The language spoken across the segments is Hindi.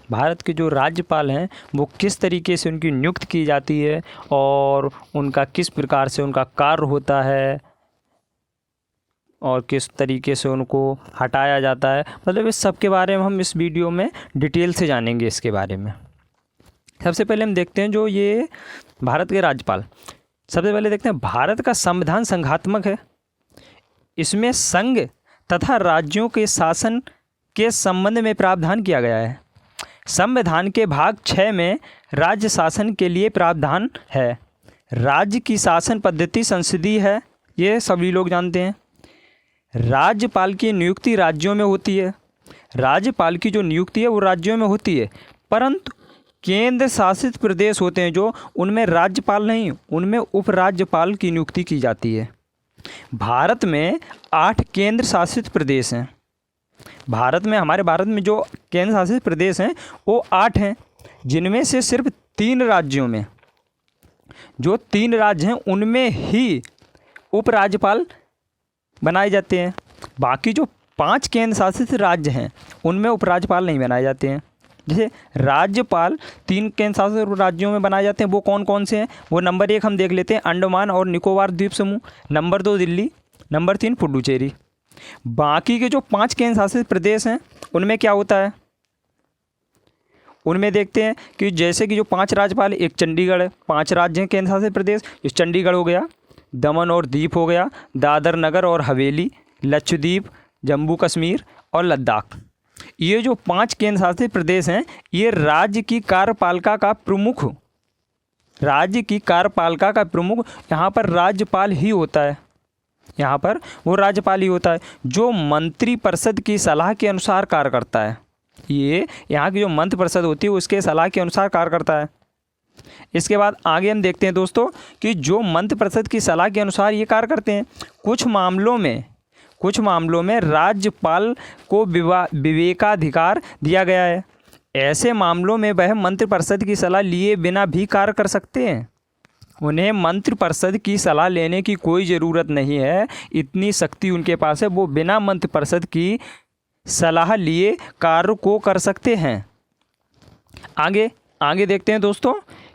भारत के जो राज्यपाल हैं वो किस तरीके से उनकी नियुक्त की जाती है और उनका किस प्रकार से उनका कार्य होता है और किस तरीके से उनको हटाया जाता है, मतलब इस सब के बारे में हम इस वीडियो में डिटेल से जानेंगे इसके बारे में। सबसे पहले हम देखते हैं जो ये भारत के राज्यपाल, सबसे पहले देखते हैं भारत का संविधान संघात्मक है। इसमें संघ तथा राज्यों के शासन के संबंध में प्रावधान किया गया है। संविधान के भाग 6 में राज्य शासन के लिए प्रावधान है। राज्य की शासन पद्धति संसदीय है, ये सभी लोग जानते हैं। राज्यपाल की नियुक्ति राज्यों में होती है। राज्यपाल की जो नियुक्ति है वो राज्यों में होती है, परंतु केंद्र शासित प्रदेश होते हैं जो उनमें राज्यपाल नहीं, उनमें उपराज्यपाल की नियुक्ति की जाती है। भारत में 8 केंद्र शासित प्रदेश हैं। हमारे भारत में जो केंद्र शासित प्रदेश हैं वो 8 हैं, जिनमें से सिर्फ 3 राज्यों में, जो 3 राज्य हैं उनमें ही उपराज्यपाल बनाए जाते हैं। बाकी जो 5 केंद्र शासित राज्य हैं उनमें उपराज्यपाल नहीं बनाए जाते हैं। जैसे राज्यपाल 3 केंद्र शासित राज्यों में बनाए जाते हैं, वो कौन कौन से हैं, वो नंबर 1 हम देख लेते हैं, अंडमान और निकोबार द्वीप समूह, नंबर 2 दिल्ली, नंबर 3 पुडुचेरी। बाकी के जो 5 केंद्र शासित प्रदेश हैं उनमें क्या होता है, उनमें देखते हैं कि जैसे कि जो 5 राज्यपाल, एक चंडीगढ़ है, 5 राज्य हैं केंद्र शासित प्रदेश, इस चंडीगढ़ हो गया, दमन और दीप हो गया, दादर नगर और हवेली, लक्षद्वीप, जम्मू कश्मीर और लद्दाख। ये जो 5 केंद्र शासित प्रदेश हैं ये राज्य की कार्यपालिका का प्रमुख यहाँ पर राज्यपाल ही होता है। यहाँ पर वो राज्यपाल ही होता है जो मंत्रिपरिषद की सलाह के अनुसार कार्य करता है। ये यहाँ की जो मंत्रिपरिषद होती है उसके सलाह के अनुसार कार्य करता है। इसके बाद आगे हम देखते हैं दोस्तों कि जो मंत्रिपरिषद की सलाह के अनुसार ये कार्य करते हैं, कुछ मामलों में राज्यपाल को विवेकाधिकार दिया गया है। ऐसे मामलों में वह मंत्रिपरिषद की सलाह लिए बिना भी कार्य कर सकते हैं। उन्हें मंत्रिपरिषद की सलाह लेने की कोई ज़रूरत नहीं है, इतनी शक्ति उनके पास है, वो बिना मंत्रिपरिषद की सलाह लिए कार्य को कर सकते हैं। आगे देखते हैं दोस्तों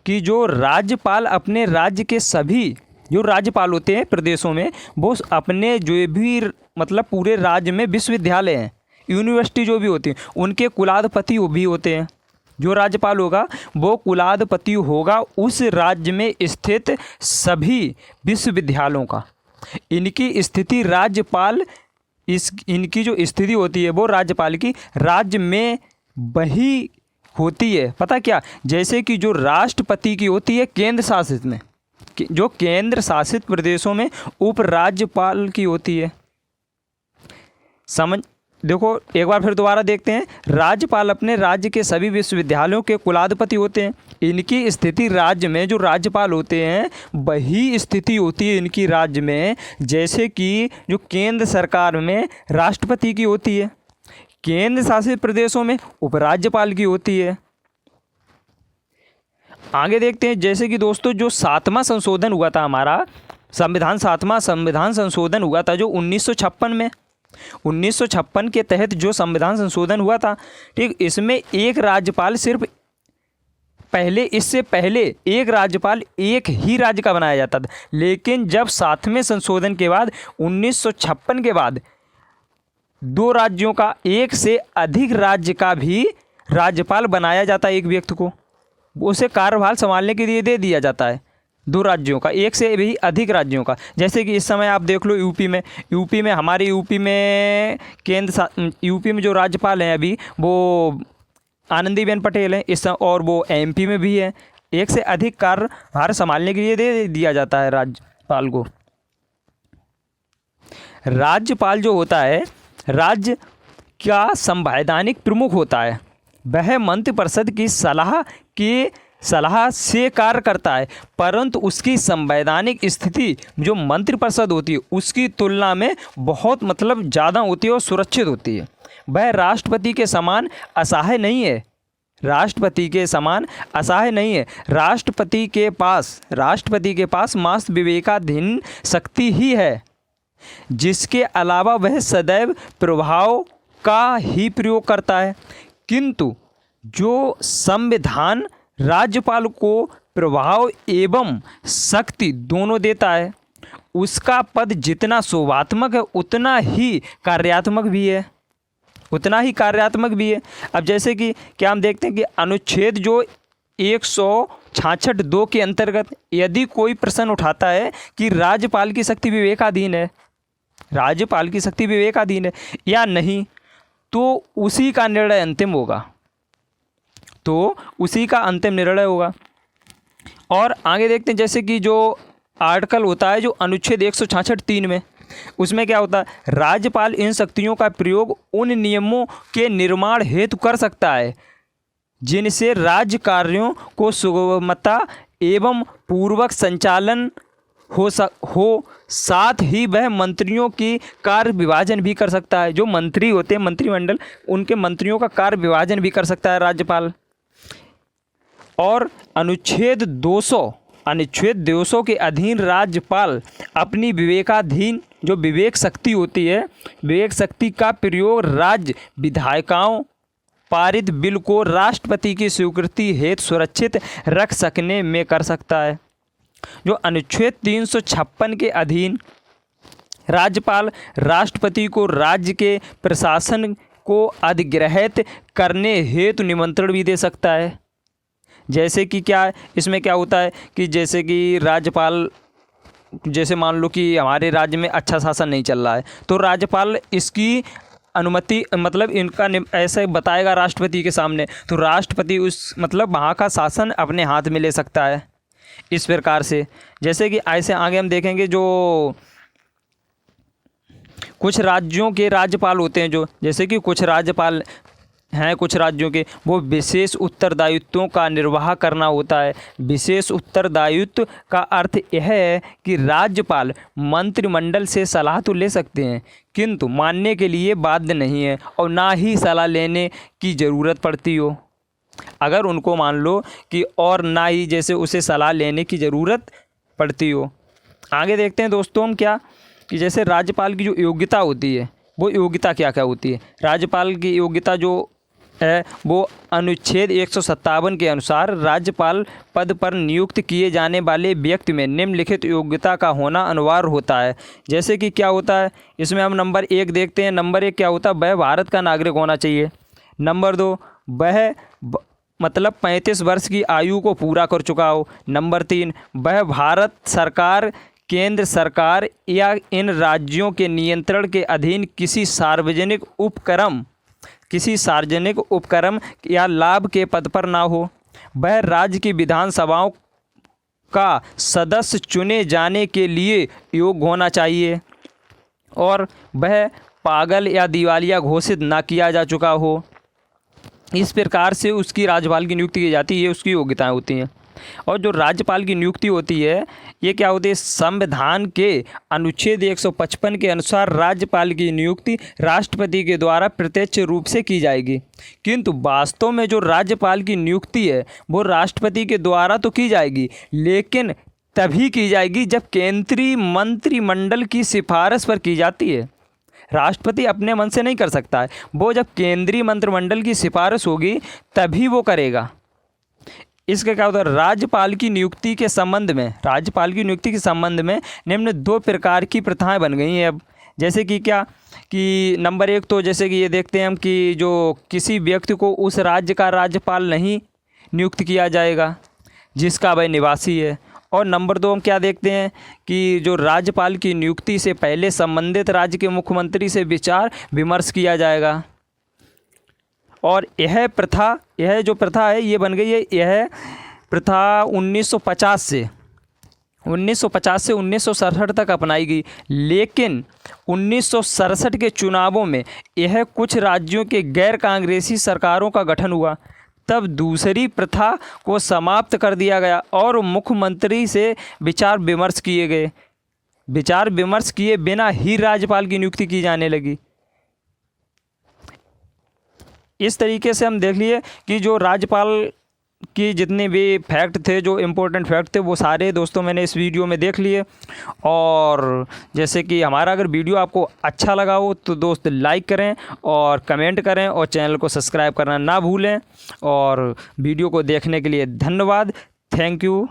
कि जो राज्यपाल अपने राज्य के सभी जो राज्यपाल होते हैं प्रदेशों में, वो अपने जो भी मतलब पूरे राज्य में विश्वविद्यालय हैं, यूनिवर्सिटी जो भी होती हैं, उनके कुलाधिपति भी होते हैं। जो राज्यपाल होगा वो कुलाधिपति होगा उस राज्य में स्थित सभी विश्वविद्यालयों का। इनकी स्थिति राज्यपाल इनकी जो स्थिति होती है वो राज्यपाल की राज्य में वही होती है। पता क्या, जैसे कि जो राष्ट्रपति की होती है केंद्र शासित में, जो केंद्र शासित प्रदेशों में उपराज्यपाल की होती है। देखो एक बार फिर दोबारा देखते हैं, राज्यपाल अपने राज्य के सभी विश्वविद्यालयों के कुलाधिपति होते हैं। इनकी स्थिति राज्य में जो राज्यपाल होते हैं वही स्थिति होती है इनकी राज्य में, जैसे कि जो केंद्र सरकार में राष्ट्रपति की होती है, केंद्र शासित प्रदेशों में उपराज्यपाल की होती है। आगे देखते हैं, जैसे कि दोस्तों जो 7वां संशोधन हुआ था हमारा संविधान, 7वां संविधान संशोधन हुआ था जो 1956 में, 1956 के तहत जो संविधान संशोधन हुआ था, ठीक, इसमें एक राज्यपाल सिर्फ इससे पहले एक राज्यपाल एक ही राज्य का बनाया जाता था, लेकिन जब 7वें संशोधन के बाद 1956 के बाद 2 राज्यों का, एक से अधिक राज्य का भी राज्यपाल बनाया जाता है। एक व्यक्ति को उसे कार्यभार संभालने के लिए दे दिया जाता है 2 राज्यों का, एक से भी अधिक राज्यों का। जैसे कि इस समय आप देख लो हमारे यूपी में जो राज्यपाल हैं अभी वो आनंदीबेन पटेल हैं इस समय, और वो एमपी में भी है। एक से अधिक कार्यभार संभालने के लिए दे दिया जाता है राज्यपाल को। राज्यपाल जो होता है राज्य का संवैधानिक प्रमुख होता है। वह मंत्रिपरिषद की सलाह से कार्य करता है, परंतु उसकी संवैधानिक स्थिति जो मंत्रिपरिषद होती है उसकी तुलना में बहुत ज़्यादा होती है और सुरक्षित होती है। वह राष्ट्रपति के समान असहाय नहीं है। राष्ट्रपति के पास मात्र विवेकाधीन शक्ति ही है, जिसके अलावा वह सदैव प्रभाव का ही प्रयोग करता है। किंतु जो संविधान राज्यपाल को प्रभाव एवं शक्ति दोनों देता है, उसका पद जितना शोभात्मक है उतना ही कार्यात्मक भी है, उतना ही कार्यात्मक भी है। अब जैसे कि क्या हम देखते हैं कि अनुच्छेद जो 166(2) के अंतर्गत यदि कोई प्रश्न उठाता है कि राज्यपाल की शक्ति विवेकाधीन है, राज्यपाल की शक्ति विवेकाधीन है या नहीं, तो उसी का निर्णय अंतिम होगा, तो उसी का अंतिम निर्णय होगा। और आगे देखते हैं जैसे कि जो आर्टिकल होता है जो अनुच्छेद 166(3) में, उसमें क्या होता है, राज्यपाल इन शक्तियों का प्रयोग उन नियमों के निर्माण हेतु कर सकता है जिनसे राज्य कार्यों को सुगमता एवं पूर्वक संचालन हो, साथ ही वह मंत्रियों की कार्य विभाजन भी कर सकता है। जो मंत्री होते हैं मंत्रिमंडल, उनके मंत्रियों का कार्य विभाजन भी कर सकता है राज्यपाल। और अनुच्छेद 200 के अधीन राज्यपाल अपनी विवेकाधीन जो विवेक शक्ति होती है, विवेक शक्ति का प्रयोग राज्य विधायिकाओं पारित बिल को राष्ट्रपति की स्वीकृति हेतु सुरक्षित रख सकने में कर सकता है। जो अनुच्छेद 356 के अधीन राज्यपाल राष्ट्रपति को राज्य के प्रशासन को अधिग्रहित करने हेतु निमंत्रण भी दे सकता है। जैसे कि क्या इसमें क्या होता है कि जैसे कि राज्यपाल, जैसे मान लो कि हमारे राज्य में अच्छा शासन नहीं चल रहा है, तो राज्यपाल इसकी अनुमति मतलब इनका ऐसे बताएगा राष्ट्रपति के सामने, तो राष्ट्रपति उस मतलब वहाँ का शासन अपने हाथ में ले सकता है। इस प्रकार से जैसे कि ऐसे आगे हम देखेंगे जो कुछ राज्यों के राज्यपाल होते हैं, जो जैसे कि कुछ राज्यपाल हैं कुछ राज्यों के, वो विशेष उत्तरदायित्वों का निर्वाह करना होता है। विशेष उत्तरदायित्व का अर्थ यह है कि राज्यपाल मंत्रिमंडल से सलाह तो ले सकते हैं किंतु मानने के लिए बाध्य नहीं है और ना ही सलाह लेने की ज़रूरत पड़ती हो, अगर उनको मान लो कि, और ना ही जैसे उसे सलाह लेने की ज़रूरत पड़ती हो। आगे देखते हैं दोस्तों हम क्या कि जैसे राज्यपाल की जो योग्यता होती है, वो योग्यता क्या क्या होती है। राज्यपाल की योग्यता जो है वो अनुच्छेद 157 के अनुसार राज्यपाल पद पर नियुक्त किए जाने वाले व्यक्ति में निम्नलिखित योग्यता का होना अनिवार्य होता है। जैसे कि क्या होता है, इसमें हम नंबर 1 देखते हैं। नंबर 1 क्या होता है, वह भारत का नागरिक होना चाहिए। नंबर 2, वह मतलब 35 वर्ष की आयु को पूरा कर चुका हो। नंबर 3, वह भारत सरकार, केंद्र सरकार या इन राज्यों के नियंत्रण के अधीन किसी सार्वजनिक उपक्रम या लाभ के पद पर ना हो। वह राज्य की विधानसभाओं का सदस्य चुने जाने के लिए योग्य होना चाहिए और वह पागल या दिवालिया घोषित ना किया जा चुका हो। इस प्रकार से उसकी राज्यपाल की नियुक्ति की जाती है, उसकी योग्यताएं होती हैं। और जो राज्यपाल की नियुक्ति होती है ये क्या होती है, संविधान के अनुच्छेद 155 के अनुसार राज्यपाल की नियुक्ति राष्ट्रपति के द्वारा प्रत्यक्ष रूप से की जाएगी, किंतु वास्तव में जो राज्यपाल की नियुक्ति है वो राष्ट्रपति के द्वारा तो की जाएगी, लेकिन तभी की जाएगी जब केंद्रीय मंत्रिमंडल की सिफारिश पर की जाती है। राष्ट्रपति अपने मन से नहीं कर सकता है, वो जब केंद्रीय मंत्रिमंडल की सिफारिश होगी तभी वो करेगा। इसका क्या होता है, राज्यपाल की नियुक्ति के संबंध में निम्न 2 प्रकार की प्रथाएं बन गई हैं अब। जैसे कि क्या कि नंबर 1 तो जैसे कि ये देखते हैं हम कि जो किसी व्यक्ति को उस राज्य का राज्यपाल नहीं नियुक्त किया जाएगा जिसका वह निवासी है। और नंबर 2 हम क्या देखते हैं कि जो राज्यपाल की नियुक्ति से पहले संबंधित राज्य के मुख्यमंत्री से विचार विमर्श किया जाएगा। और यह जो प्रथा है ये बन गई है, यह प्रथा 1950 से 1967 तक अपनाई गई, लेकिन 1967 के चुनावों में यह कुछ राज्यों के गैर कांग्रेसी सरकारों का गठन हुआ, तब दूसरी प्रथा को समाप्त कर दिया गया और मुख्यमंत्री से विचार विमर्श किए बिना ही राज्यपाल की नियुक्ति की जाने लगी। इस तरीके से हम देख लिए कि जो राज्यपाल कि जितने भी फैक्ट थे, जो इम्पोर्टेंट फैक्ट थे, वो सारे दोस्तों मैंने इस वीडियो में देख लिए। और जैसे कि हमारा अगर वीडियो आपको अच्छा लगा हो तो दोस्त लाइक करें और कमेंट करें और चैनल को सब्सक्राइब करना ना भूलें। और वीडियो को देखने के लिए धन्यवाद। Thank you.